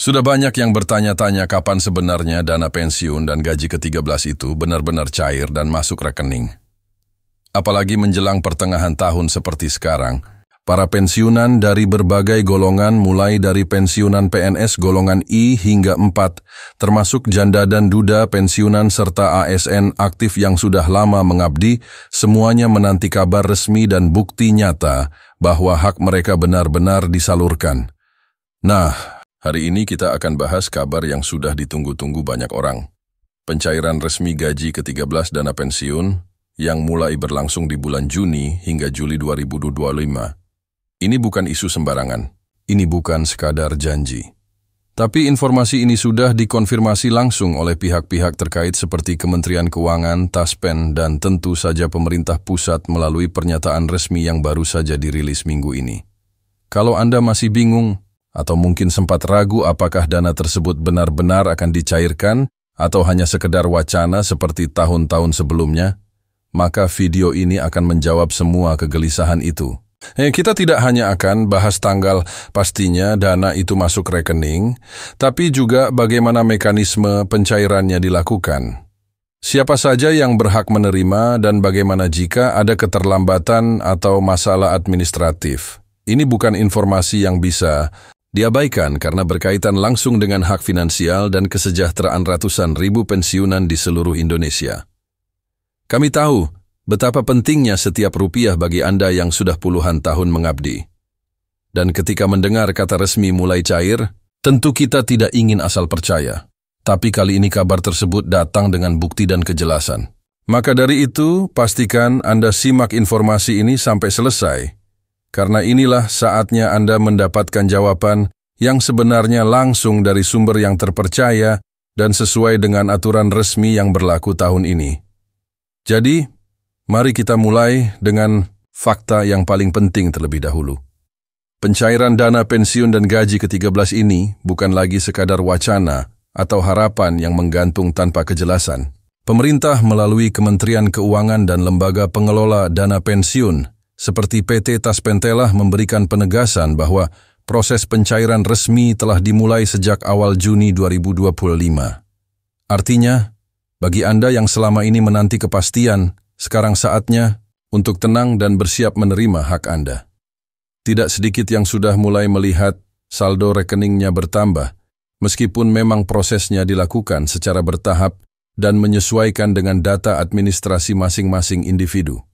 Sudah banyak yang bertanya-tanya kapan sebenarnya dana pensiun dan gaji ke-13 itu benar-benar cair dan masuk rekening. Apalagi menjelang pertengahan tahun seperti sekarang, para pensiunan dari berbagai golongan mulai dari pensiunan PNS golongan I hingga 4, termasuk janda dan duda pensiunan serta ASN aktif yang sudah lama mengabdi, semuanya menanti kabar resmi dan bukti nyata bahwa hak mereka benar-benar disalurkan. Nah, hari ini kita akan bahas kabar yang sudah ditunggu-tunggu banyak orang. Pencairan resmi gaji ke-13 dana pensiun yang mulai berlangsung di bulan Juni hingga Juli 2025. Ini bukan isu sembarangan, ini bukan sekadar janji. Tapi informasi ini sudah dikonfirmasi langsung oleh pihak-pihak terkait seperti Kementerian Keuangan, Taspen, dan tentu saja pemerintah pusat melalui pernyataan resmi yang baru saja dirilis minggu ini. Kalau Anda masih bingung, atau mungkin sempat ragu apakah dana tersebut benar-benar akan dicairkan atau hanya sekedar wacana seperti tahun-tahun sebelumnya, maka video ini akan menjawab semua kegelisahan itu. Kita tidak hanya akan bahas tanggal pastinya dana itu masuk rekening, tapi juga bagaimana mekanisme pencairannya dilakukan. Siapa saja yang berhak menerima dan bagaimana jika ada keterlambatan atau masalah administratif. Ini bukan informasi yang bisa diabaikan karena berkaitan langsung dengan hak finansial dan kesejahteraan ratusan ribu pensiunan di seluruh Indonesia. Kami tahu betapa pentingnya setiap rupiah bagi Anda yang sudah puluhan tahun mengabdi. Dan ketika mendengar kata resmi mulai cair, tentu kita tidak ingin asal percaya. Tapi kali ini kabar tersebut datang dengan bukti dan kejelasan. Maka dari itu, pastikan Anda simak informasi ini sampai selesai. Karena inilah saatnya Anda mendapatkan jawaban yang sebenarnya langsung dari sumber yang terpercaya dan sesuai dengan aturan resmi yang berlaku tahun ini. Jadi, mari kita mulai dengan fakta yang paling penting terlebih dahulu. Pencairan dana pensiun dan gaji ke-13 ini bukan lagi sekadar wacana atau harapan yang menggantung tanpa kejelasan. Pemerintah melalui Kementerian Keuangan dan lembaga pengelola dana pensiun seperti PT Taspen telah memberikan penegasan bahwa proses pencairan resmi telah dimulai sejak awal Juni 2025. Artinya, bagi Anda yang selama ini menanti kepastian, sekarang saatnya untuk tenang dan bersiap menerima hak Anda. Tidak sedikit yang sudah mulai melihat saldo rekeningnya bertambah, meskipun memang prosesnya dilakukan secara bertahap dan menyesuaikan dengan data administrasi masing-masing individu.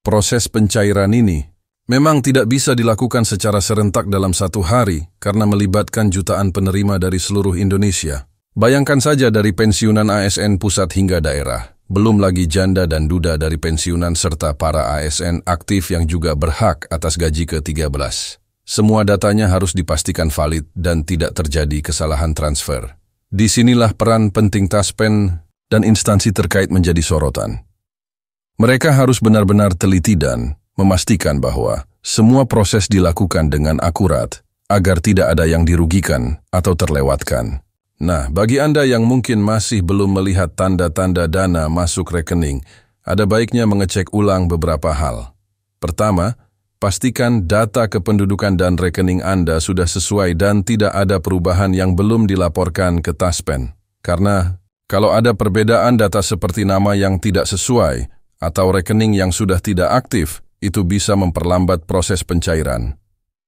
Proses pencairan ini memang tidak bisa dilakukan secara serentak dalam satu hari karena melibatkan jutaan penerima dari seluruh Indonesia. Bayangkan saja dari pensiunan ASN pusat hingga daerah. Belum lagi janda dan duda dari pensiunan serta para ASN aktif yang juga berhak atas gaji ke-13. Semua datanya harus dipastikan valid dan tidak terjadi kesalahan transfer. Disinilah peran penting Taspen dan instansi terkait menjadi sorotan. Mereka harus benar-benar teliti dan memastikan bahwa semua proses dilakukan dengan akurat agar tidak ada yang dirugikan atau terlewatkan. Nah, bagi Anda yang mungkin masih belum melihat tanda-tanda dana masuk rekening, ada baiknya mengecek ulang beberapa hal. Pertama, pastikan data kependudukan dan rekening Anda sudah sesuai dan tidak ada perubahan yang belum dilaporkan ke Taspen. Karena kalau ada perbedaan data seperti nama yang tidak sesuai atau rekening yang sudah tidak aktif, itu bisa memperlambat proses pencairan.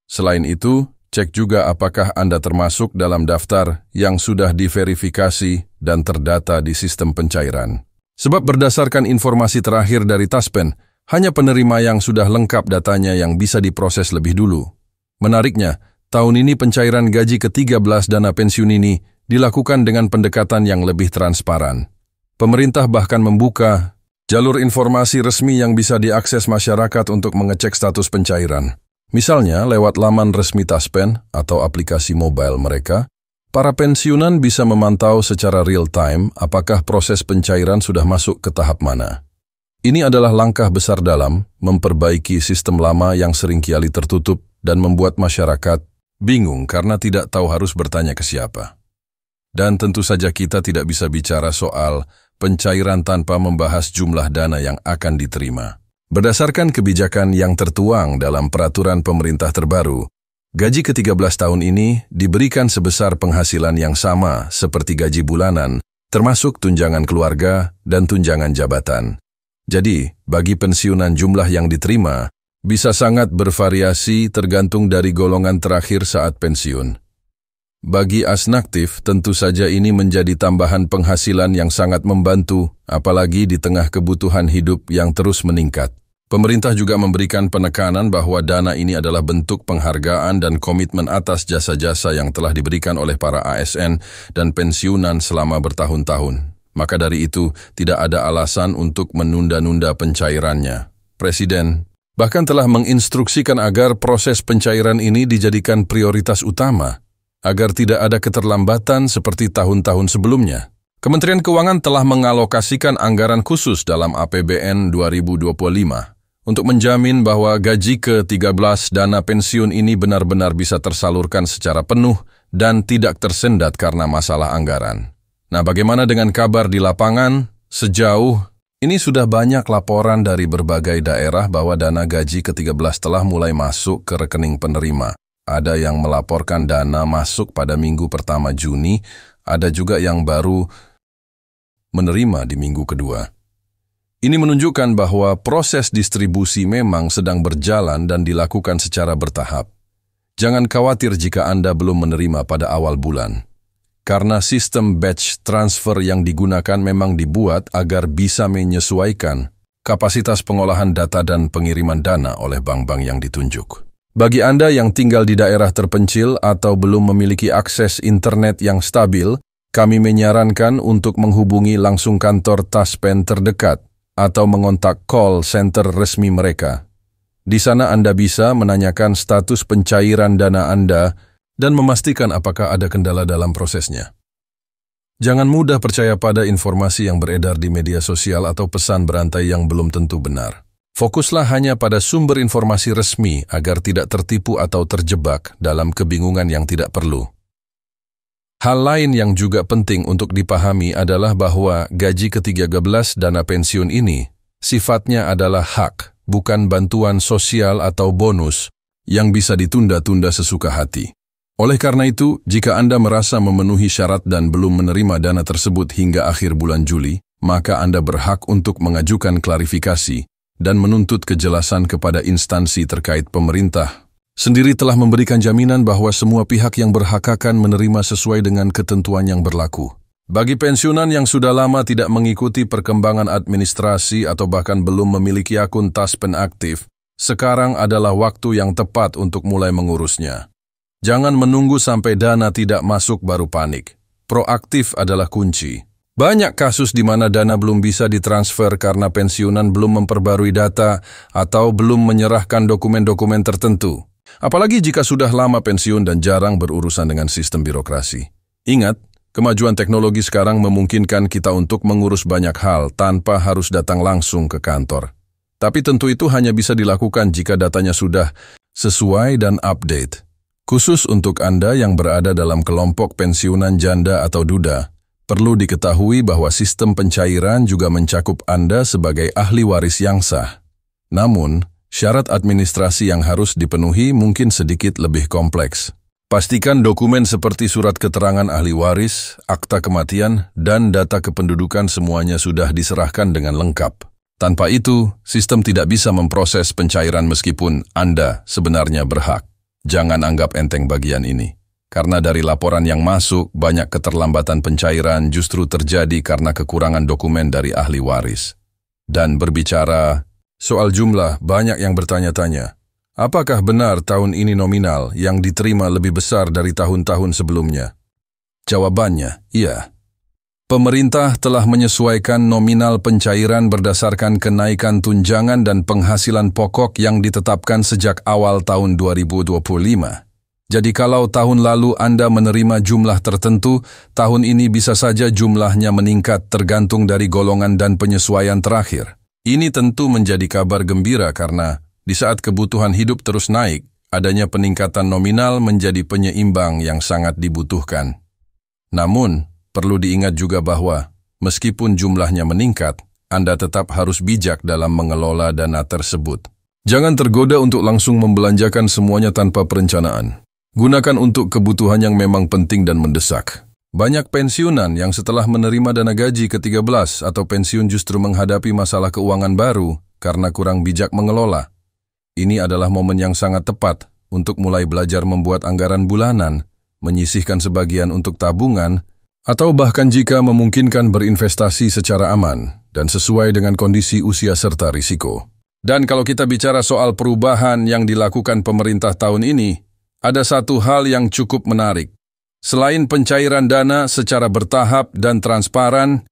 Selain itu, cek juga apakah Anda termasuk dalam daftar yang sudah diverifikasi dan terdata di sistem pencairan. Sebab berdasarkan informasi terakhir dari Taspen, hanya penerima yang sudah lengkap datanya yang bisa diproses lebih dulu. Menariknya, tahun ini pencairan gaji ke-13 dana pensiun ini dilakukan dengan pendekatan yang lebih transparan. Pemerintah bahkan membuka jalur informasi resmi yang bisa diakses masyarakat untuk mengecek status pencairan. Misalnya, lewat laman resmi Taspen atau aplikasi mobile mereka, para pensiunan bisa memantau secara real-time apakah proses pencairan sudah masuk ke tahap mana. Ini adalah langkah besar dalam memperbaiki sistem lama yang seringkali tertutup dan membuat masyarakat bingung karena tidak tahu harus bertanya ke siapa. Dan tentu saja kita tidak bisa bicara soal pencairan tanpa membahas jumlah dana yang akan diterima. Berdasarkan kebijakan yang tertuang dalam peraturan pemerintah terbaru, Gaji ke-13 tahun ini diberikan sebesar penghasilan yang sama seperti gaji bulanan, termasuk tunjangan keluarga dan tunjangan jabatan. Jadi, bagi pensiunan jumlah yang diterima bisa sangat bervariasi tergantung dari golongan terakhir saat pensiun. Bagi asnaktif, tentu saja ini menjadi tambahan penghasilan yang sangat membantu, apalagi di tengah kebutuhan hidup yang terus meningkat. Pemerintah juga memberikan penekanan bahwa dana ini adalah bentuk penghargaan dan komitmen atas jasa-jasa yang telah diberikan oleh para ASN dan pensiunan selama bertahun-tahun. Maka dari itu, tidak ada alasan untuk menunda-nunda pencairannya. Presiden bahkan telah menginstruksikan agar proses pencairan ini dijadikan prioritas utama, agar tidak ada keterlambatan seperti tahun-tahun sebelumnya. Kementerian Keuangan telah mengalokasikan anggaran khusus dalam APBN 2025 untuk menjamin bahwa gaji ke-13 dana pensiun ini benar-benar bisa tersalurkan secara penuh dan tidak tersendat karena masalah anggaran. Nah, bagaimana dengan kabar di lapangan? Sejauh ini sudah banyak laporan dari berbagai daerah bahwa dana gaji ke-13 telah mulai masuk ke rekening penerima. Ada yang melaporkan dana masuk pada minggu pertama Juni, ada juga yang baru menerima di minggu kedua. Ini menunjukkan bahwa proses distribusi memang sedang berjalan dan dilakukan secara bertahap. Jangan khawatir jika Anda belum menerima pada awal bulan, karena sistem batch transfer yang digunakan memang dibuat agar bisa menyesuaikan kapasitas pengolahan data dan pengiriman dana oleh bank-bank yang ditunjuk. Bagi Anda yang tinggal di daerah terpencil atau belum memiliki akses internet yang stabil, kami menyarankan untuk menghubungi langsung kantor Taspen terdekat atau mengontak call center resmi mereka. Di sana Anda bisa menanyakan status pencairan dana Anda dan memastikan apakah ada kendala dalam prosesnya. Jangan mudah percaya pada informasi yang beredar di media sosial atau pesan berantai yang belum tentu benar. Fokuslah hanya pada sumber informasi resmi agar tidak tertipu atau terjebak dalam kebingungan yang tidak perlu. Hal lain yang juga penting untuk dipahami adalah bahwa gaji ke-13 dana pensiun ini sifatnya adalah hak, bukan bantuan sosial atau bonus yang bisa ditunda-tunda sesuka hati. Oleh karena itu, jika Anda merasa memenuhi syarat dan belum menerima dana tersebut hingga akhir bulan Juli, maka Anda berhak untuk mengajukan klarifikasi dan menuntut kejelasan kepada instansi terkait. Pemerintah sendiri telah memberikan jaminan bahwa semua pihak yang berhak akan menerima sesuai dengan ketentuan yang berlaku. Bagi pensiunan yang sudah lama tidak mengikuti perkembangan administrasi atau bahkan belum memiliki akun Taspen aktif, sekarang adalah waktu yang tepat untuk mulai mengurusnya. Jangan menunggu sampai dana tidak masuk baru panik. Proaktif adalah kunci. Banyak kasus di mana dana belum bisa ditransfer karena pensiunan belum memperbarui data atau belum menyerahkan dokumen-dokumen tertentu. Apalagi jika sudah lama pensiun dan jarang berurusan dengan sistem birokrasi. Ingat, kemajuan teknologi sekarang memungkinkan kita untuk mengurus banyak hal tanpa harus datang langsung ke kantor. Tapi tentu itu hanya bisa dilakukan jika datanya sudah sesuai dan update. Khusus untuk Anda yang berada dalam kelompok pensiunan janda atau duda, perlu diketahui bahwa sistem pencairan juga mencakup Anda sebagai ahli waris yang sah. Namun, syarat administrasi yang harus dipenuhi mungkin sedikit lebih kompleks. Pastikan dokumen seperti surat keterangan ahli waris, akta kematian, dan data kependudukan semuanya sudah diserahkan dengan lengkap. Tanpa itu, sistem tidak bisa memproses pencairan meskipun Anda sebenarnya berhak. Jangan anggap enteng bagian ini. Karena dari laporan yang masuk, banyak keterlambatan pencairan justru terjadi karena kekurangan dokumen dari ahli waris. Dan berbicara soal jumlah, banyak yang bertanya-tanya, apakah benar tahun ini nominal yang diterima lebih besar dari tahun-tahun sebelumnya? Jawabannya, iya. Pemerintah telah menyesuaikan nominal pencairan berdasarkan kenaikan tunjangan dan penghasilan pokok yang ditetapkan sejak awal tahun 2025. Jadi kalau tahun lalu Anda menerima jumlah tertentu, tahun ini bisa saja jumlahnya meningkat tergantung dari golongan dan penyesuaian terakhir. Ini tentu menjadi kabar gembira karena di saat kebutuhan hidup terus naik, adanya peningkatan nominal menjadi penyeimbang yang sangat dibutuhkan. Namun, perlu diingat juga bahwa meskipun jumlahnya meningkat, Anda tetap harus bijak dalam mengelola dana tersebut. Jangan tergoda untuk langsung membelanjakan semuanya tanpa perencanaan. Gunakan untuk kebutuhan yang memang penting dan mendesak. Banyak pensiunan yang setelah menerima dana gaji ke-13 atau pensiun justru menghadapi masalah keuangan baru karena kurang bijak mengelola. Ini adalah momen yang sangat tepat untuk mulai belajar membuat anggaran bulanan, menyisihkan sebagian untuk tabungan, atau bahkan jika memungkinkan berinvestasi secara aman dan sesuai dengan kondisi usia serta risiko. Dan kalau kita bicara soal perubahan yang dilakukan pemerintah tahun ini, ada satu hal yang cukup menarik. Selain pencairan dana secara bertahap dan transparan,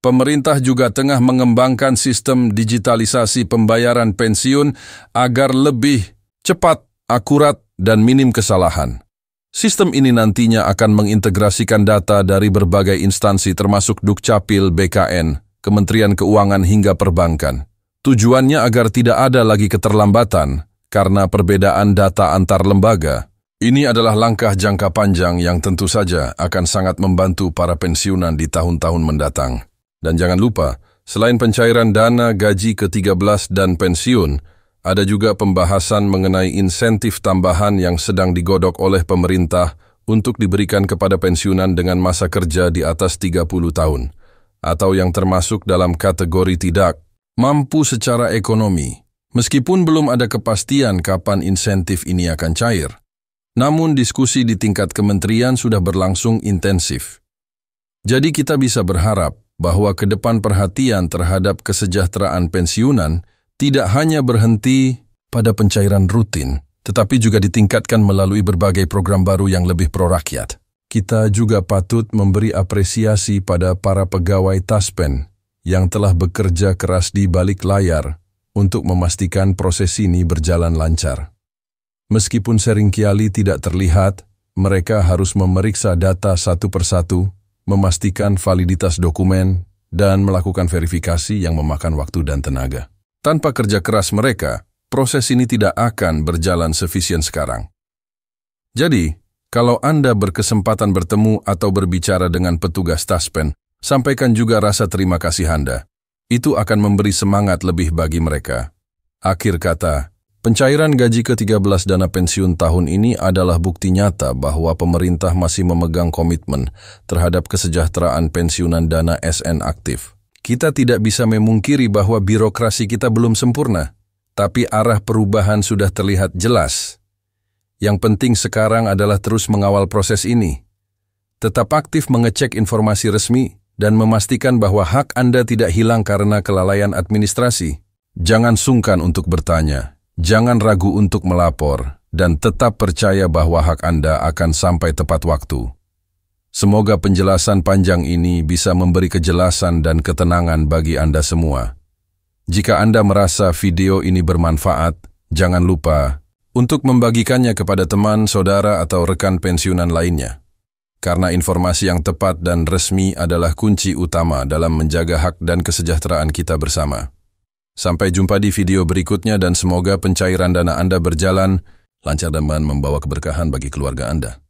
pemerintah juga tengah mengembangkan sistem digitalisasi pembayaran pensiun agar lebih cepat, akurat, dan minim kesalahan. Sistem ini nantinya akan mengintegrasikan data dari berbagai instansi termasuk Dukcapil, BKN, Kementerian Keuangan hingga perbankan. Tujuannya agar tidak ada lagi keterlambatan karena perbedaan data antar lembaga. Ini adalah langkah jangka panjang yang tentu saja akan sangat membantu para pensiunan di tahun-tahun mendatang. Dan jangan lupa, selain pencairan dana gaji ke-13 dan pensiun, ada juga pembahasan mengenai insentif tambahan yang sedang digodok oleh pemerintah untuk diberikan kepada pensiunan dengan masa kerja di atas 30 tahun, atau yang termasuk dalam kategori tidak mampu secara ekonomi. Meskipun belum ada kepastian kapan insentif ini akan cair, namun diskusi di tingkat kementerian sudah berlangsung intensif. Jadi kita bisa berharap bahwa ke depan perhatian terhadap kesejahteraan pensiunan tidak hanya berhenti pada pencairan rutin, tetapi juga ditingkatkan melalui berbagai program baru yang lebih pro-rakyat. Kita juga patut memberi apresiasi pada para pegawai Taspen yang telah bekerja keras di balik layar untuk memastikan proses ini berjalan lancar. Meskipun seringkali tidak terlihat, mereka harus memeriksa data satu persatu, memastikan validitas dokumen, dan melakukan verifikasi yang memakan waktu dan tenaga. Tanpa kerja keras mereka, proses ini tidak akan berjalan sefisien sekarang. Jadi, kalau Anda berkesempatan bertemu atau berbicara dengan petugas Taspen, sampaikan juga rasa terima kasih Anda. Itu akan memberi semangat lebih bagi mereka. Akhir kata, pencairan gaji ke-13 dana pensiun tahun ini adalah bukti nyata bahwa pemerintah masih memegang komitmen terhadap kesejahteraan pensiunan dana SN aktif. Kita tidak bisa memungkiri bahwa birokrasi kita belum sempurna, tapi arah perubahan sudah terlihat jelas. Yang penting sekarang adalah terus mengawal proses ini. Tetap aktif mengecek informasi resmi dan memastikan bahwa hak Anda tidak hilang karena kelalaian administrasi. Jangan sungkan untuk bertanya, jangan ragu untuk melapor, dan tetap percaya bahwa hak Anda akan sampai tepat waktu. Semoga penjelasan panjang ini bisa memberi kejelasan dan ketenangan bagi Anda semua. Jika Anda merasa video ini bermanfaat, jangan lupa untuk membagikannya kepada teman, saudara, atau rekan pensiunan lainnya. Karena informasi yang tepat dan resmi adalah kunci utama dalam menjaga hak dan kesejahteraan kita bersama. Sampai jumpa di video berikutnya dan semoga pencairan dana Anda berjalan lancar dan membawa keberkahan bagi keluarga Anda.